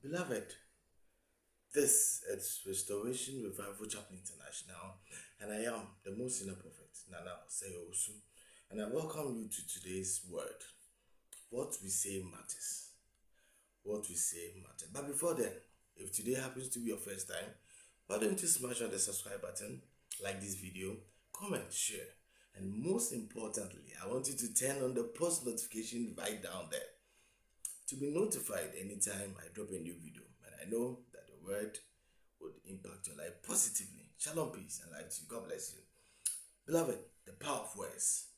Beloved, this is Restoration Revival Chapel International, and I am the most senior prophet, Nana Seyosu, and I welcome you to today's word. What we say matters. What we say matters. But before then, if today happens to be your first time, why don't you smash on the subscribe button, like this video, comment, share, and most importantly, I want you to turn on the post notification right down there to be notified anytime I drop a new video. And I know that the word would impact your life positively. Shalom, peace, and light to you. God bless you. Beloved, the power of words.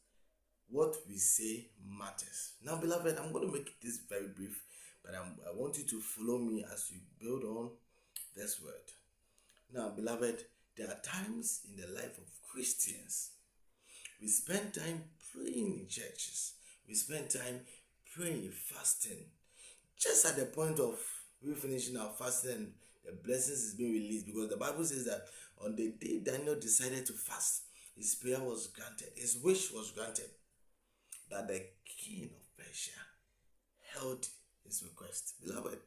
What we say matters. Now, beloved, I'm going to make this very brief, but I want you to follow me as we build on this word. Now, beloved, there are times in the life of Christians we spend time praying in churches. We spend time praying, fasting. Just at the point of we finishing our fasting, the blessings is being released, because the Bible says that on the day Daniel decided to fast, his prayer was granted, his wish was granted. But the king of Persia held his request. Beloved,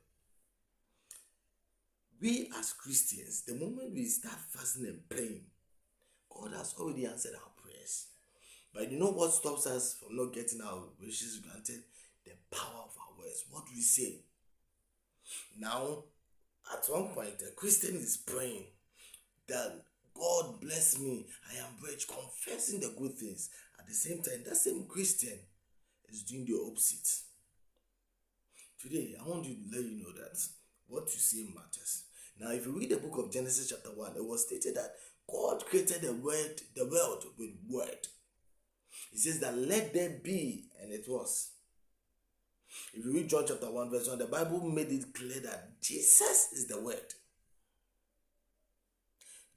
we as Christians, the moment we start fasting and praying, God has already answered our prayers. But you know what stops us from not getting our wishes granted? The power of our words. What we say. Now, at one point, a Christian is praying that God bless me, I am rich, confessing the good things. At the same time, that same Christian is doing the opposite. Today, I want to let you know that what you say matters. Now, if you read the book of Genesis chapter 1, it was stated that God created the world with word. He says that let there be, and it was. If you read John chapter 1 verse 1, the Bible made it clear that Jesus is the word.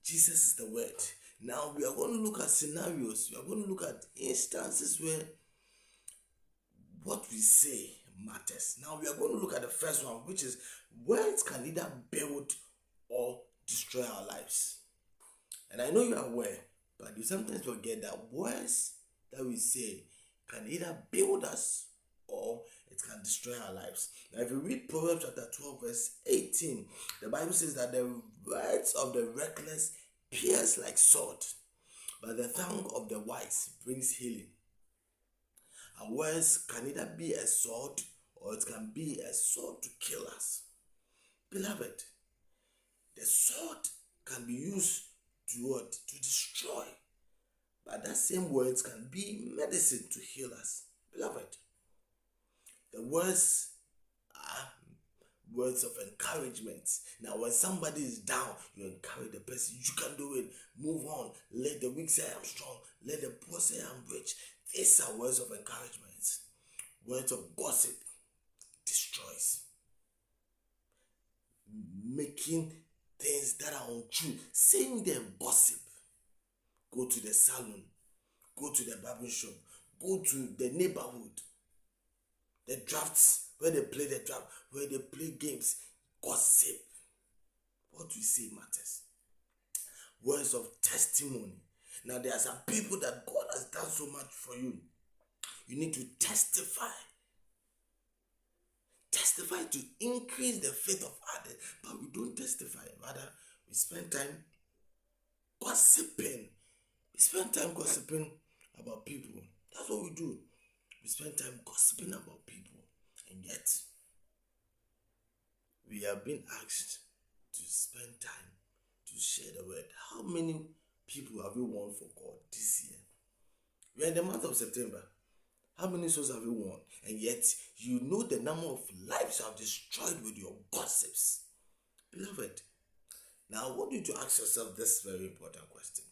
Jesus is the word. Now we are going to look at scenarios. We are going to look at instances where what we say matters. Now we are going to look at the first one, which is words can either build or destroy our lives. And I know you are aware, but you sometimes forget that words that we say can either build us or it can destroy our lives. Now, if you read Proverbs chapter 12, verse 18, the Bible says that the words of the reckless pierce like sword, but the tongue of the wise brings healing. Our words can either be a sword or it can be a sword to kill us. Beloved, the sword can be used to what? To destroy. But that same words can be medicine to heal us. Beloved, the words are words of encouragement. Now, when somebody is down, you encourage the person. You can do it. Move on. Let the weak say I am strong. Let the poor say I am rich. These are words of encouragement. Words of gossip destroys. Making things that are untrue. Saying them gossip. Go to the salon. Go to the barber shop. Go to the neighborhood. The drafts, where they play the draft, where they play games, gossip. What we say matters. Words of testimony. Now there are some people that God has done so much for you. You need to testify. Testify to increase the faith of others. But we don't testify. Rather, we spend time gossiping. We spend time gossiping about people. That's what we do. We spend time gossiping about people, and yet we have been asked to spend time share the word. How many people have you won for God this year? We are in the month of September. How many souls have you won? And yet, you know the number of lives you have destroyed with your gossips. Beloved, now I want you to ask yourself this very important question.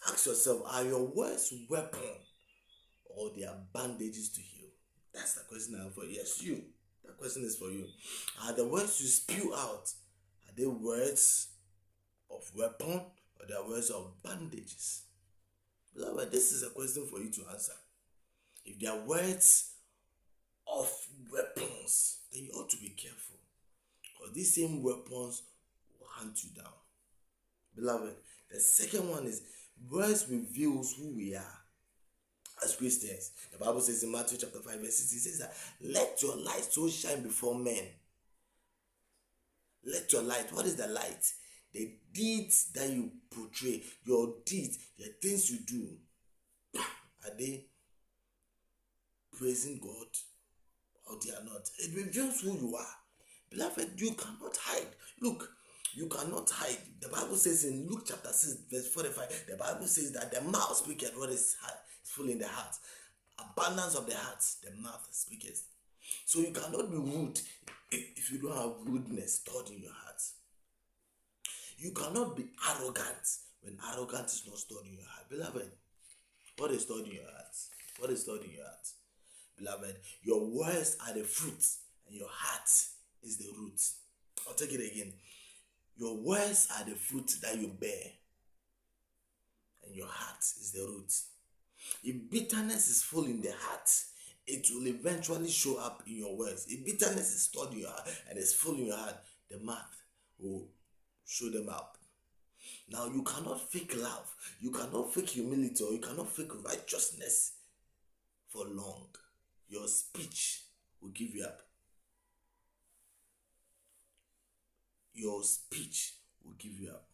Ask yourself, are your words weapon or they are bandages to heal? That's the question I have for you. Yes, you. That question is for you. Are the words you spew out, are they words of weapon or they are words of bandages? Beloved, this is a question for you to answer. If they are words of weapons, then you ought to be careful. Because these same weapons will hunt you down. Beloved, the second one is words reveals who we are as Christians. The Bible says in Matthew chapter 5 verse 6, it says that let your light so shine before men. Let your light, what is the light? The deeds that you portray, your deeds, the things you do, are they praising God or they are not? It reveals who you are. Beloved, you cannot hide. Look, you cannot hide. The Bible says in Luke chapter 6 verse 45, the Bible says that the mouth speaketh what is full in the heart. Abundance of the heart, the mouth speaketh. So you cannot be rude if you don't have rudeness stored in your heart. You cannot be arrogant when arrogance is not stored in your heart. Beloved, what is stored in your heart? What is stored in your heart? Beloved, your words are the fruit and your heart is the root. I'll take it again. Your words are the fruit that you bear and your heart is the root. If bitterness is full in the heart, it will eventually show up in your words. If bitterness is stored in your heart and is full in your heart, the mouth will show them up. Now, you cannot fake love, you cannot fake humility, or you cannot fake righteousness for long. Your speech will give you up. Your speech will give you up.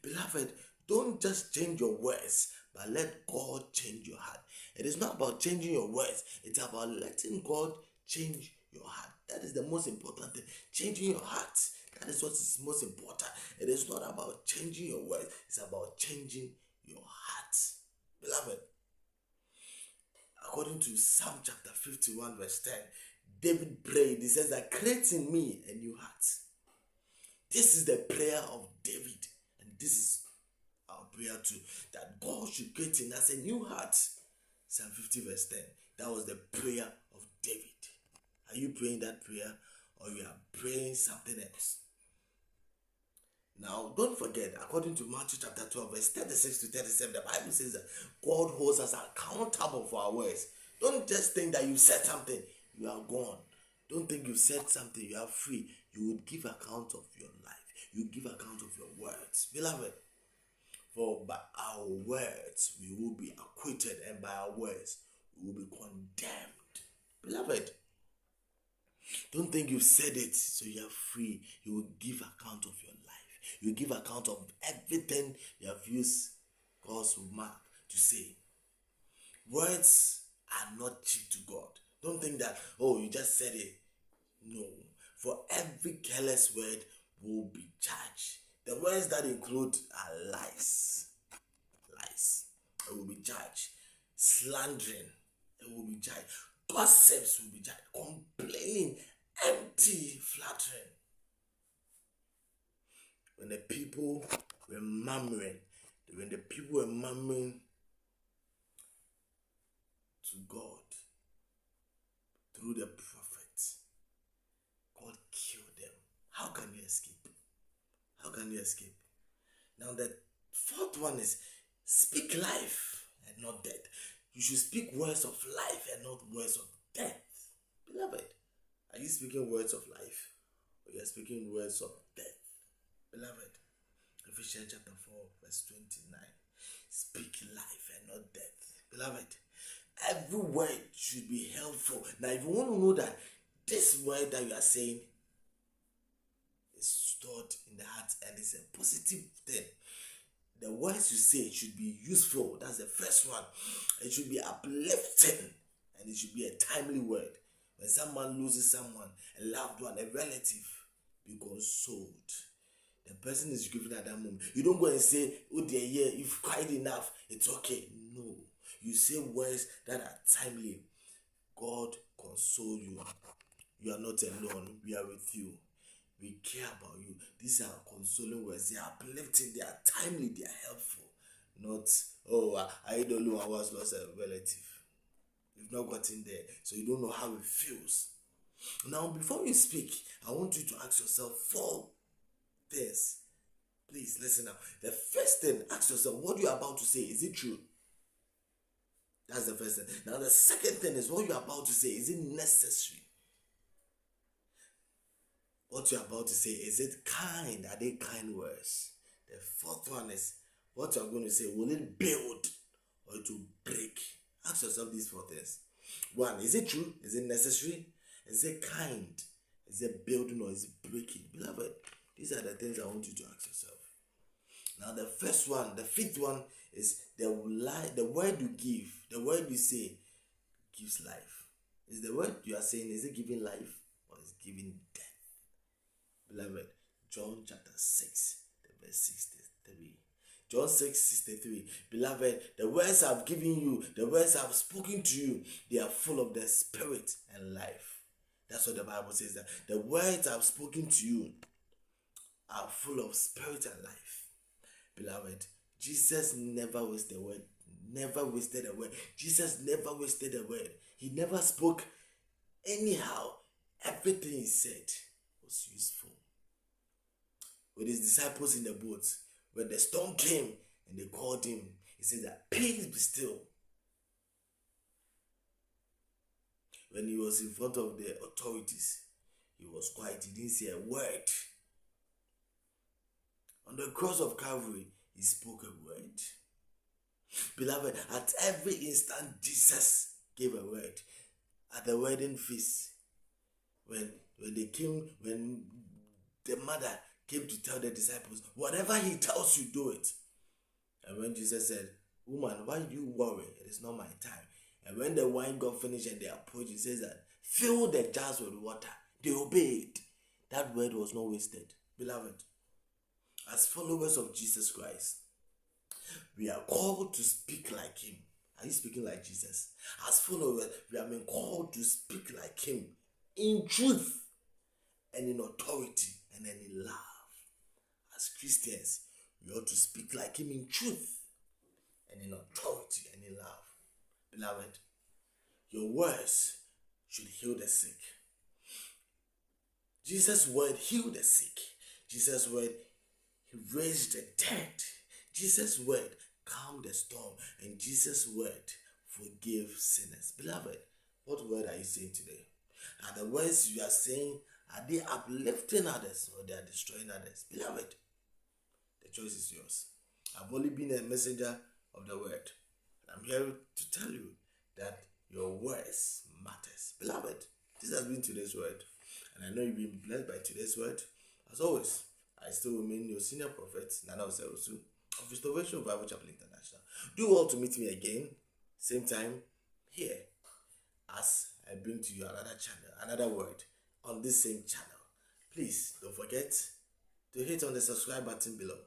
Beloved, don't just change your words, but let God change your heart. It is not about changing your words, it's about letting God change your heart. That is the most important thing. Changing your heart. That is what is most important. It is not about changing your words, it's about changing your heart. Beloved, according to Psalm chapter 51 verse 10, David prayed. He says that create in me a new heart. This is the prayer of David, and this is our prayer too, that God should create in us a new heart. Psalm 50 verse 10. That was the prayer of David. Are you praying that prayer, or you are praying something else? Now, don't forget, according to Matthew chapter 12 verse 36 to 37, the Bible says that God holds us accountable for our words. Don't just think that you said something, you are gone. Don't think you said something, you are free. You would give account of your life. You give account of your words. Beloved, for by our words we will be acquitted, and by our words we will be condemned. Beloved, don't think you've said it so you are free. You will give account of your life. You give account of everything you have used God's mouth to say. Words are not cheap to God. Don't think that, oh, you just said it. No. For every careless word will be judged. The words that include are lies. Lies. It will be judged. Slandering. It will be judged. Gossips will be judged. Complaining. Empty flattering. When the people were murmuring to God through the prophet, God killed them. How can you escape? How can you escape? Now the fourth one is speak life and not death. You should speak words of life and not words of death. Beloved, are you speaking words of life, or you are speaking words of death? Beloved, Ephesians chapter 4 verse 29. Speak life and not death. Beloved, every word should be helpful. Now, if you want to know that this word that you are saying is stored in the heart and it's a positive thing, the words you say should be useful. That's the first one. It should be uplifting, and it should be a timely word. When someone loses someone, a loved one, a relative, be consoled. the person is grieving at that moment. You don't go and say, oh dear, yeah, you've cried enough, it's okay. No. You say words that are timely. God console you. You are not alone. We are with you. We care about you. These are consoling words. They are uplifting. They are timely. They are helpful. Not, oh, I don't know, I was lost a relative. You've not gotten there, so you don't know how it feels. Now, before you speak, I want you to ask yourself 4 things. Please listen now. The first thing, ask yourself, what you are about to say, is it true? That's the first thing. Now, the second thing is, what you are about to say, is it necessary? What you're about to say, is it kind? Are they kind words? The fourth one is, what you're going to say, will it build or it will break? Ask yourself these 4 things. 1, is it true? Is it necessary? Is it kind? Is it building or is it breaking? Beloved, these are the things I want you to ask yourself. Now, the first one, the 5th one is the word you give, the word you say gives life. Is the word you are saying, is it giving life or is it giving death? Beloved, John chapter 6, the verse 63. John 6:63. Beloved, the words I've given you, the words I've spoken to you, they are full of the spirit and life. That's what the Bible says, that the words I've spoken to you are full of spirit and life. Beloved, Jesus never wasted a word. Never wasted a word. Jesus never wasted a word. He never spoke anyhow. Everything he said was useful. With his disciples in the boat, when the storm came and they called him, he said that, peace be still. When he was in front of the authorities, he was quiet. He didn't say a word. On the cross of Calvary, he spoke a word. Beloved, at every instant, Jesus gave a word. At the wedding feast, when the mother came to tell the disciples, whatever he tells you, do it. And when Jesus said, woman, why do you worry? It is not my time. And when the wine got finished and they approached, he says that, fill the jars with water. They obeyed. That word was not wasted. Beloved, as followers of Jesus Christ, we are called to speak like him. Are you speaking like Jesus? As followers, we have been called to speak like him in truth and in authority and in love. As Christians, we ought to speak like him in truth and in authority and in love. Beloved, your words should heal the sick. Jesus' word healed the sick. Jesus' word, he raised the dead. Jesus' word calmed the storm. And Jesus' word forgave sinners. Beloved, what word are you saying today? Are the words you are saying, are they uplifting others or they are destroying others? Beloved, the choice is yours. I've only been a messenger of the word. I'm here to tell you that your words matters. Beloved, this has been today's word. And I know you've been blessed by today's word. As always, I still remain your senior prophet, Nana Oserosu, of Restoration Bible Chapel International. Do well to meet me again, same time, here, as I bring to you another channel, another word, on this same channel. Please, don't forget to hit on the subscribe button below.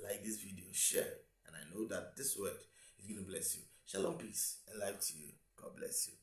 Like this video, share, and I know that this word is going to bless you. Shalom, peace, and life to you. God bless you.